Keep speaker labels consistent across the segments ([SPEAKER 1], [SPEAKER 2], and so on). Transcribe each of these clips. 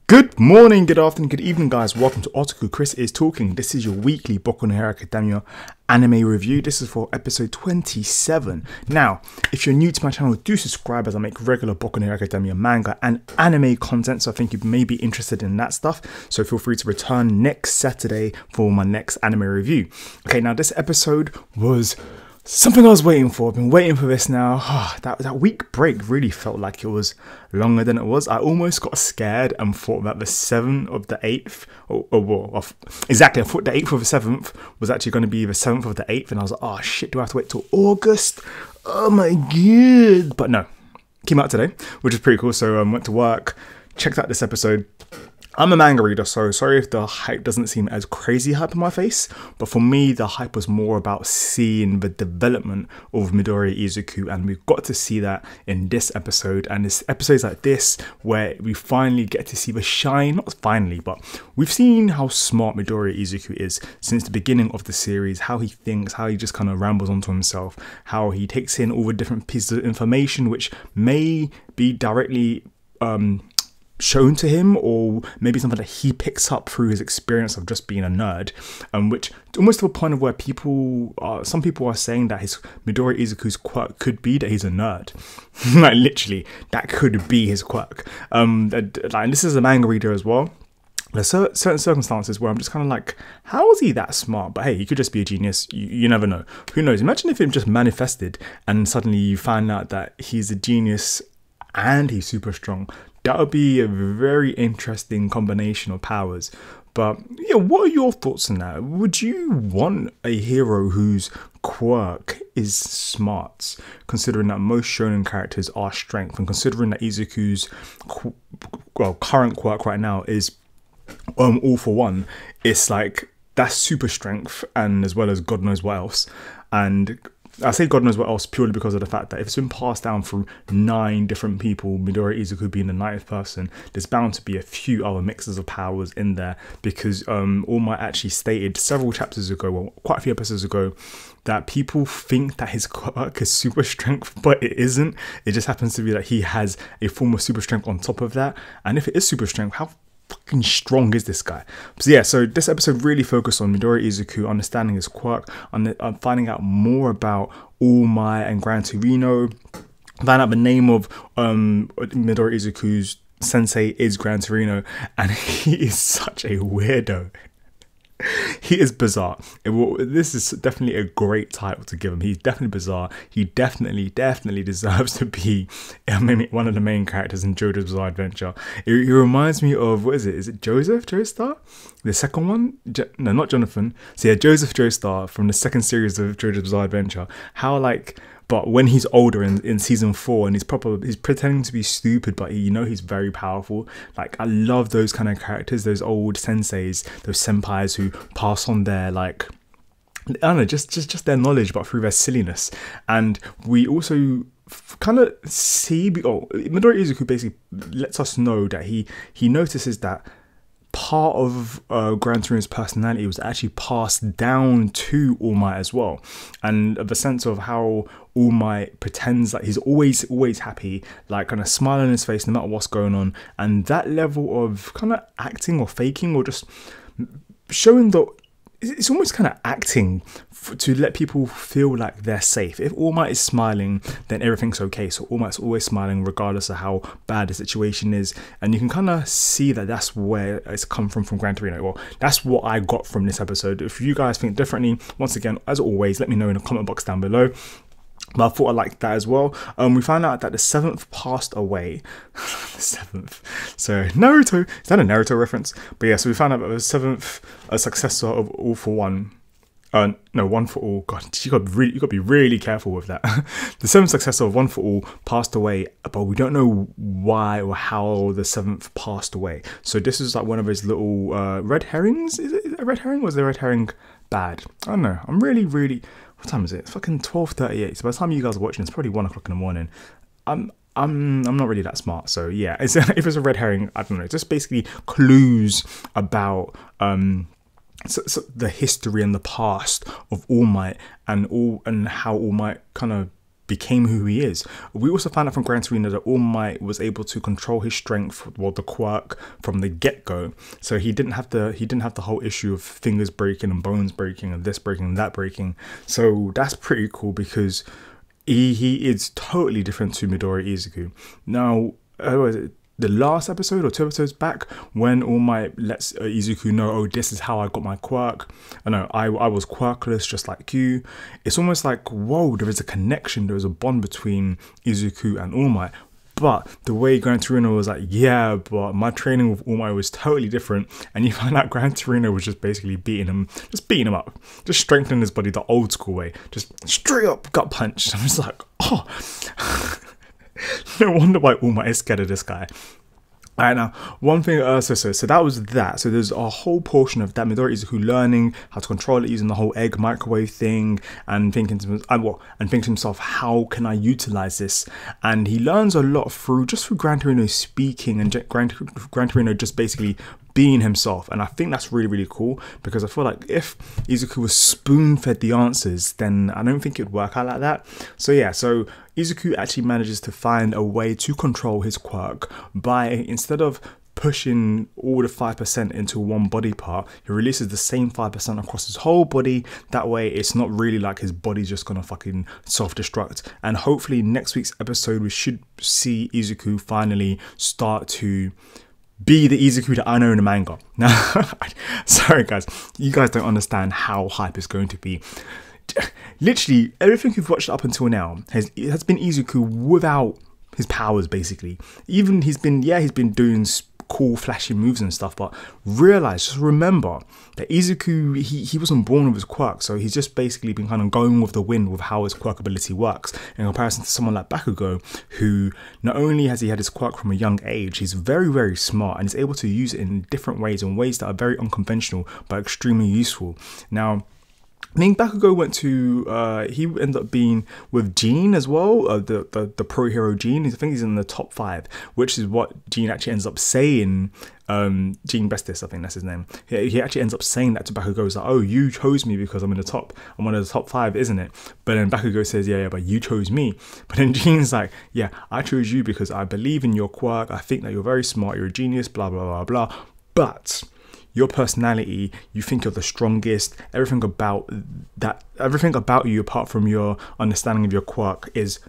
[SPEAKER 1] Good morning, good afternoon, good evening, guys. Welcome to Otaku. Chris is talking. This is your weekly Boku no Hero Acaemia anime review. This is for episode 27. Now, if you're new to my channel, do subscribe as I make regular Boku no Hero Acaemia manga and anime content. So I think you may be interested in that stuff. So feel free to return next Saturday for my next anime review. Okay, now this episode was something I was waiting for. I've been waiting for this now. That week break really felt like it was longer than it was. I almost got scared and thought that the 7th of the 8th, exactly, I thought the 8th of the 7th was actually going to be the 7th of the 8th, and I was like, oh shit, do I have to wait till August? Oh my god. But no, came out today, which is pretty cool. So I went to work, checked out this episode. I'm a manga reader, so sorry if the hype doesn't seem as crazy hype on my face, but for me, the hype was more about seeing the development of Midori Izuku, and we've got to see that in this episode, and it's episodes like this where we finally get to see the shine, not finally, but we've seen how smart Midori Izuku is since the beginning of the series, how he thinks, how he just kind of rambles onto himself, how he takes in all the different pieces of information which may be directly shown to him, or maybe something that he picks up through his experience of just being a nerd, which almost to a point of where some people are saying that his Midori Izuku's quirk could be that he's a nerd. Like literally, that could be his quirk. And this is a manga reader as well. There's certain circumstances where I'm just kind of like, how is he that smart? But hey, he could just be a genius. You never know. Who knows? Imagine if it just manifested and suddenly you find out that he's a genius and he's super strong. That would be a very interesting combination of powers. But yeah, what are your thoughts on that? Would you want a hero whose quirk is smarts, considering that most shonen characters are strength, and considering that Izuku's current quirk right now is all for one? It's like that's super strength, and as well as God knows what else. And I say God knows what else purely because of the fact that if it's been passed down through 9 different people, Midori Izuku being the 9th person, there's bound to be a few other mixes of powers in there, because All Might actually stated several chapters ago, well, quite a few episodes ago, that people think that his quirk is super strength, but it isn't. It just happens to be that he has a form of super strength on top of that. And if it is super strength, how fucking strong is this guy? So yeah, so this episode really focused on Midori Izuku, understanding his quirk, and finding out more about All Might and Gran Torino. Find out the name of Midori Izuku's sensei is Gran Torino, and he is such a weirdo. He is bizarre. This is definitely a great title to give him. He's definitely bizarre. He definitely deserves to be one of the main characters in JoJo's Bizarre Adventure. He reminds me of, what is it? Is it Joseph Joestar? The second one? No, not Jonathan. So yeah, Joseph Joestar from the second series of JoJo's Bizarre Adventure. How but when he's older in season 4 and he's pretending to be stupid, but he's very powerful. Like, I love those kind of characters, those old senseis, those senpais who pass on their, like, I don't know, just their knowledge, but through their silliness. And we also kind of see, Midori Izuku basically lets us know that he notices that part of Gran Torino's personality was actually passed down to All Might as well, and the sense of how All Might pretends that he's always happy, like kind of smile on his face no matter what's going on, and that level of kind of acting or faking or just showing that it's almost kind of acting to let people feel like they're safe. If All Might is smiling, then everything's okay. So All Might's always smiling regardless of how bad the situation is. And you can kind of see that that's where it's come from Gran Torino. Well, that's what I got from this episode. If you guys think differently, once again, as always, let me know in the comment box down below. But I thought I liked that as well. We found out that the 7th passed away. The 7th. So Naruto. Is that a Naruto reference? But yeah, so we found out that the 7th successor of All for One. No, One for All. God, you got to be really careful with that. The 7th successor of One for All passed away, but we don't know why or how the 7th passed away. So this is like one of his little red herrings. Is it a red herring? Was the red herring bad? I don't know. I'm really. What time is it? It's fucking 12:38. So by the time you guys are watching, it's probably 1 o'clock in the morning. I'm not really that smart. So yeah, if it's a red herring, I don't know. Just basically clues about so the history and the past of All Might and how All Might kind of became who he is. We also found out from Gran Torino that All Might was able to control his strength, well, the quirk, from the get-go. So he didn't have the whole issue of fingers breaking and bones breaking and this breaking and that breaking. So that's pretty cool because he is totally different to Midori Izuku. Now, the last episode or 2 episodes back, when All Might lets Izuku know, oh, this is how I got my quirk. I know I was quirkless just like you. It's almost like, whoa, there is a connection, there is a bond between Izuku and All Might. But the way Gran Torino was like, yeah, but my training with All Might was totally different. And you find out Gran Torino was just basically beating him up, just strengthening his body the old school way, just straight up gut punch. I'm just like, oh. No wonder why All Might is scared of this guy. Alright, now, one thing, so that was that. So there's a whole portion of that Midori Izuku learning how to control it using the whole egg microwave thing and thinking to himself, how can I utilize this? And he learns a lot through Gran Torino speaking and Gran Torino just basically being himself. And I think that's really, really cool, because I feel like if Izuku was spoon-fed the answers, then I don't think it'd work out like that. So yeah, so Izuku actually manages to find a way to control his quirk by, instead of pushing all the 5% into one body part, he releases the same 5% across his whole body. That way it's not really like his body's just gonna fucking self-destruct. And hopefully next week's episode we should see Izuku finally start to be the Izuku that I know in the manga. Now, sorry guys, you guys don't understand how hype it's going to be. Literally everything we've watched up until now has been Izuku without his powers, basically. Even he's been doing cool flashy moves and stuff, but just remember that Izuku, he wasn't born with his quirk, so he's just basically been kind of going with the wind with how his quirk ability works, in comparison to someone like Bakugo, who not only has he had his quirk from a young age, he's very, very smart and is able to use it in different ways, in ways that are very unconventional but extremely useful. Now, I think Bakugo went to, he ended up being with Jean as well, the pro hero Jean. I think he's in the top 5, which is what Jean actually ends up saying. Jean Bestis, I think that's his name. He actually ends up saying that to Bakugo. He's like, oh, you chose me because I'm one of the top 5, isn't it? But then Bakugo says, yeah, but you chose me. But then Jean's like, yeah, I chose you because I believe in your quirk. I think that you're very smart. You're a genius, blah, blah, blah, blah. But your personality, you think you're the strongest, everything about you apart from your understanding of your quirk is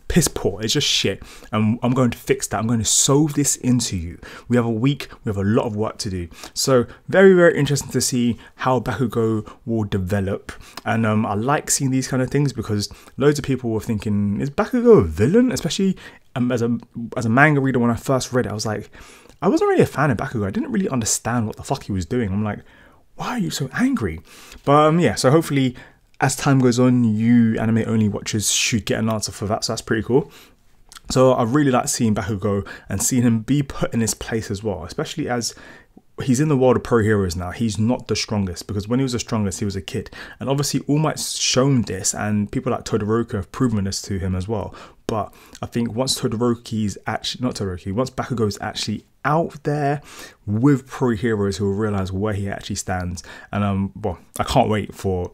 [SPEAKER 1] piss poor. It's just shit. And I'm going to fix that. I'm going to sew this into you. We have a week, we have a lot of work to do. So very, very interesting to see how Bakugo will develop. And I like seeing these kind of things because loads of people were thinking, is Bakugo a villain? Especially as a manga reader, when I first read it, I was like, I wasn't really a fan of Bakugo. I didn't really understand what the fuck he was doing. I'm like, why are you so angry? But yeah, so hopefully as time goes on, you anime only watchers should get an answer for that. So that's pretty cool. So I really like seeing Bakugo and seeing him be put in his place as well, especially as he's in the world of pro heroes now. He's not the strongest, because when he was the strongest, he was a kid. And obviously All Might's shown this, and people like Todoroki have proven this to him as well. But I think once Bakugo's actually out there with pro heroes, who will realize where he actually stands. And well, I can't wait for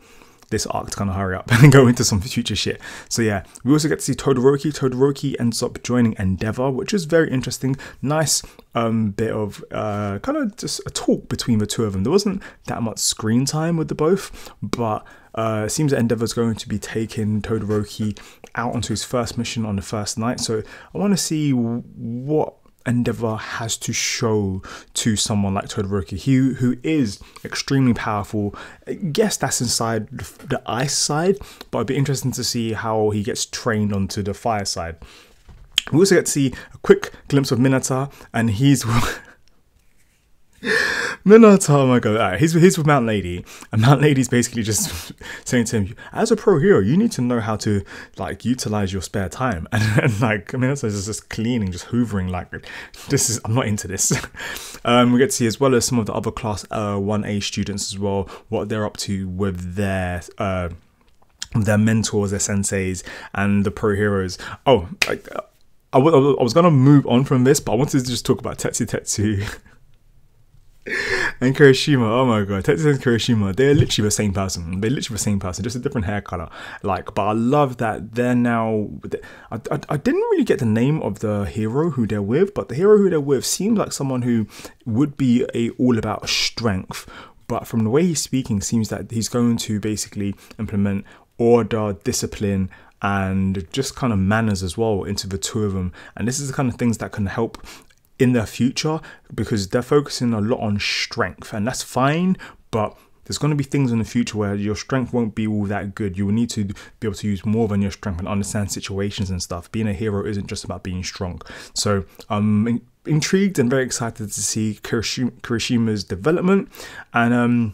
[SPEAKER 1] this arc to kind of hurry up and go into some future shit. So yeah, we also get to see Todoroki. Todoroki ends up joining Endeavor, which is very interesting. Nice bit of kind of just a talk between the two of them. There wasn't that much screen time with the both, but it seems that Endeavor's going to be taking Todoroki out onto his first mission on the first night. So I want to see what Endeavor has to show to someone like Todoroki, who is extremely powerful. I guess that's inside the ice side, but it'd be interesting to see how he gets trained onto the fire side. We also get to see a quick glimpse of Minata, and he's Minata, oh my god, right, he's with Mount Lady, and Mount Lady's basically just saying to him, as a pro hero, you need to know how to like utilize your spare time. And like Minata's just cleaning, just hoovering, like, I'm not into this. We get to see, as well as some of the other class 1A students as well, what they're up to with their mentors, their senseis, and the pro heroes. Oh, I was gonna move on from this, but I wanted to just talk about Tetsu. And Kirishima, oh my god, Tetsuya and Kirishima, they're literally the same person. They're literally the same person, just a different hair color. Like, but I love that they're now. I didn't really get the name of the hero who they're with, but the hero who they're with seems like someone who would be all about strength. But from the way he's speaking, seems that he's going to basically implement order, discipline, and just kind of manners as well into the two of them. And this is the kind of things that can help in their future, because they're focusing a lot on strength, and that's fine, but there's going to be things in the future where your strength won't be all that good. You will need to be able to use more than your strength and understand situations and stuff. Being a hero isn't just about being strong. So I'm intrigued and very excited to see Kirishima's development. And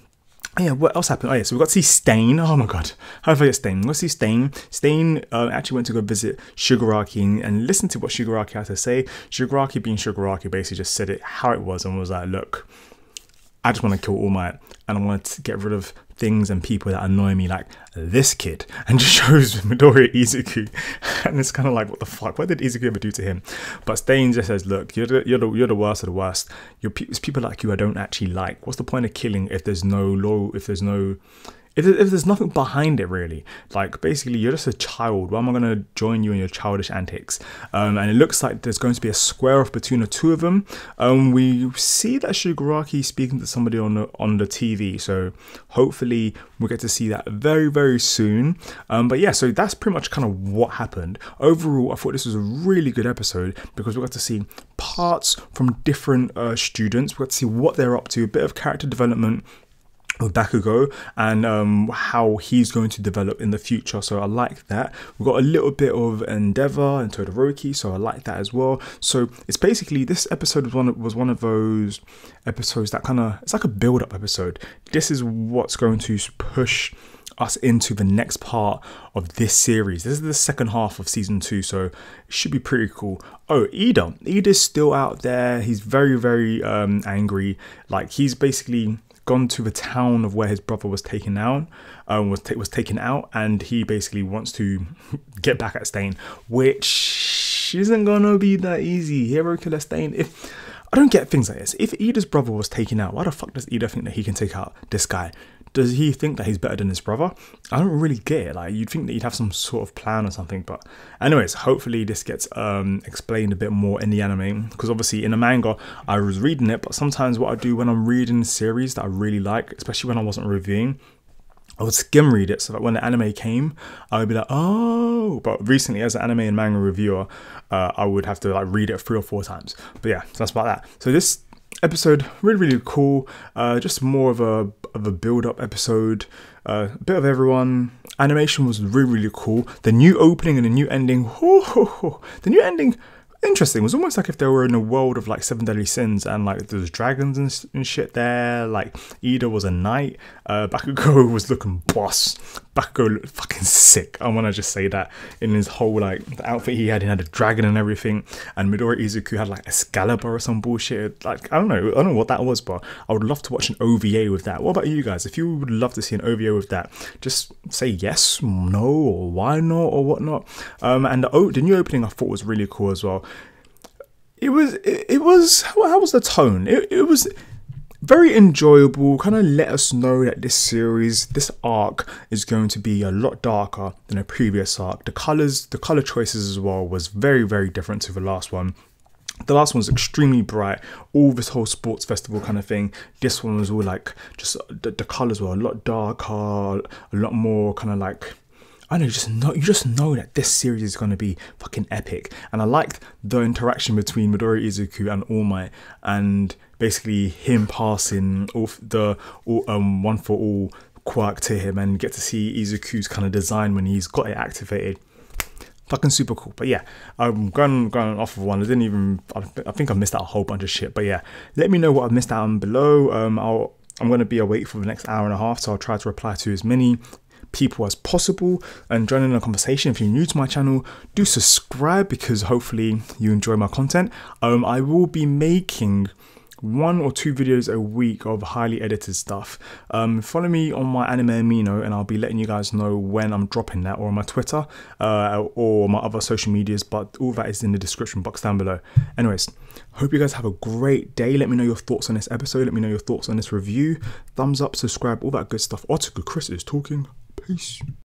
[SPEAKER 1] yeah, what else happened? Oh yeah, so we got to see Stain. Oh my god, how did I forget Stain? We got to see Stain. Stain actually went to go visit Shigaraki and listen to what Shigaraki had to say. Shigaraki, being Shigaraki, basically just said it how it was and was like, look, I just want to kill All Might, and I want to get rid of things and people that annoy me, like this kid, and just shows Midoriya Izuku, and it's kind of like, what the fuck? What did Izuku ever do to him? But Stain just says, look, you're the worst of the worst. It's people like you I don't actually like. What's the point of killing if there's no law? If there's nothing behind it, really? Like, basically, you're just a child. Why am I going to join you in your childish antics? And it looks like there's going to be a square off between the two of them. We see that Shigaraki speaking to somebody on the TV, so hopefully we'll get to see that very, very soon. But yeah, so that's pretty much kind of what happened. Overall, I thought this was a really good episode because we got to see parts from different students. We got to see what they're up to, a bit of character development with Bakugo, and how he's going to develop in the future, so I like that. We've got a little bit of Endeavor and Todoroki, so I like that as well. So it's basically, this episode was one of those episodes that kind of, it's like a build-up episode. This is what's going to push us into the next part of this series. This is the second half of season 2, so it should be pretty cool. Oh, Ida's still out there. He's very, very angry. Like, he's basically gone to the town of where his brother was taken out, was taken out, and he basically wants to get back at Stain, which isn't gonna be that easy. Hero killer Stain. If I don't get things like this, if Ida's brother was taken out, why the fuck does Ida think that he can take out this guy? Does he think that he's better than his brother? I don't really get it. Like, you'd think that he'd have some sort of plan or something. But anyways, hopefully this gets explained a bit more in the anime, because obviously in the manga I was reading it, but sometimes what I do when I'm reading a series that I really like, especially when I wasn't reviewing, I would skim read it so that when the anime came, I would be like, oh. But recently, as an anime and manga reviewer, I would have to like read it 3 or 4 times. But yeah, so that's about that. So this episode, really, really cool. Just more of a build-up episode. A bit of everyone. Animation was really, really cool. The new opening and the new ending. The new ending, interesting. It was almost like if they were in a world of like 7 Deadly Sins, and like there's dragons and shit there. Like, Ida was a knight. Bakugo was looking boss. Bakugo looked fucking sick. I want to just say that. In his whole, like, the outfit he had a dragon and everything. And Midoriya Izuku had like Excalibur or some bullshit. Like, I don't know what that was, but I would love to watch an OVA with that. What about you guys? If you would love to see an OVA with that, just say yes, no, or why not, or whatnot. And the new opening I thought was really cool as well. It was how was the tone? It was very enjoyable. Kind of let us know that this arc is going to be a lot darker than a previous arc. The color choices as well was very, very different to the last one. The last one was extremely bright, all this whole sports festival kind of thing. This one was all like, just the colors were a lot darker, a lot more kind of like, I know, you just know that this series is going to be fucking epic. And I liked the interaction between Midoriya Izuku and All Might, and basically him passing off the one for all quirk to him, and get to see Izuku's kind of design when he's got it activated. Fucking super cool. But yeah, I'm going off of one. I think I missed out a whole bunch of shit. But yeah, let me know what I've missed out on below. I'm going to be awake for the next hour and a half, so I'll try to reply to as many people as possible and join in the conversation. If you're new to my channel, do subscribe, because hopefully you enjoy my content. I will be making 1 or 2 videos a week of highly edited stuff. Follow me on my anime amino and I'll be letting you guys know when I'm dropping that, or on my Twitter or my other social medias, but all that is in the description box down below. Anyways, hope you guys have a great day. Let me know your thoughts on this episode. Let me know your thoughts on this review. Thumbs up, subscribe, all that good stuff. Otaku Chris is talking. Peace.